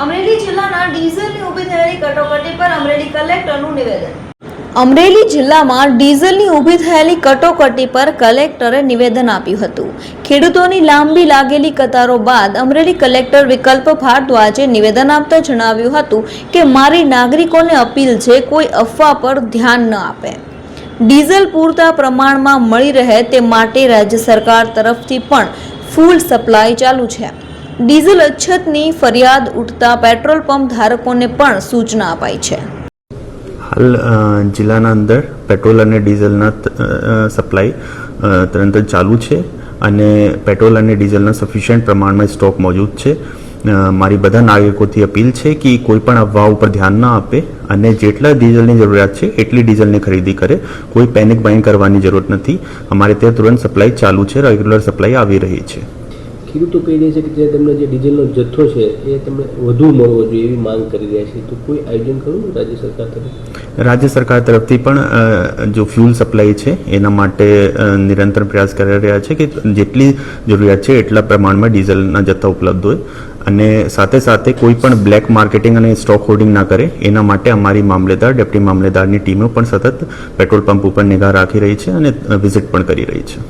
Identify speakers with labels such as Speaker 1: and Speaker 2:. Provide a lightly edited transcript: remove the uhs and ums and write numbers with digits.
Speaker 1: અમરેલી જિલ્લાના ડીઝલની ઊભી થયેલી કટોકટી પર અમરેલી કલેક્ટરનું નિવેદન. અમરેલી જિલ્લામાં ડીઝલની ઊભી થયેલી કટોકટી પર કલેક્ટરે નિવેદન આપ્યું હતું. ખેડૂતોની લાંબી લાગેલી કતારો બાદ અમરેલી કલેક્ટર વિકલ્પ ભારદ્વાજે નિવેદન આપતા જણાવ્યું હતું કે મારી નાગરિકોને અપીલ છે, કોઈ અફવા પર ધ્યાન ન આપે. ડીઝલ પૂરતા પ્રમાણમાં મળી રહે તે માટે રાજ્ય સરકાર તરફથી પણ ફૂલ સપ્લાય ચાલુ છે. ડીઝલ અછતની ફરિયાદ ઉઠતા પેટ્રોલ પંપ ધારકોને પણ સૂચના અપાઈ છે.
Speaker 2: હાલ જિલ્લાના અંદર પેટ્રોલ અને ડીઝલના સપ્લાય તરત ચાલુ છે અને પેટ્રોલ અને ડીઝલના સફિશિયન્ટ પ્રમાણમાં સ્ટોક મોજૂદ છે. મારી બધા નાગરિકોથી અપીલ છે કે કોઈ પણ અફવાઓ ઉપર ધ્યાન ન આપે અને જેટલા ડીઝલની જરૂરિયાત છે એટલી ડીઝલની ખરીદી કરે. કોઈ પેનિક બાઇંગ કરવાની જરૂર નથી. અમારે ત્યાં તુરંત સપ્લાય ચાલુ છે, રેગ્યુલર સપ્લાય આવી રહી છે.
Speaker 3: ખેડૂતો કહી રહ્યા છે કે તેમને જે ડીઝલનો જથ્થો છે એ તમને વધુ મળવો જોઈએ એવી માંગ કરી રહ્યા છે, તો કોઈ આયોજન ખરું રાજ્ય સરકાર તરફ?
Speaker 2: રાજ્ય સરકાર તરફથી પણ જો ફ્યુલ સપ્લાય છે એના માટે નિરંતર પ્રયાસ કરી રહ્યા છે કે જેટલી જરૂરિયાત છે એટલા પ્રમાણમાં ડીઝલના જથ્થા ઉપલબ્ધ હોય અને સાથે સાથે કોઈ પણ બ્લેક માર્કેટિંગ અને સ્ટોક હોલ્ડિંગ ના કરે એના માટે અમારી મામલેદાર, ડેપ્યુટી મામલેદારની ટીમો પણ સતત પેટ્રોલ પંપ ઉપર નિગાહ રાખી રહી છે અને વિઝિટ પણ કરી રહી છે.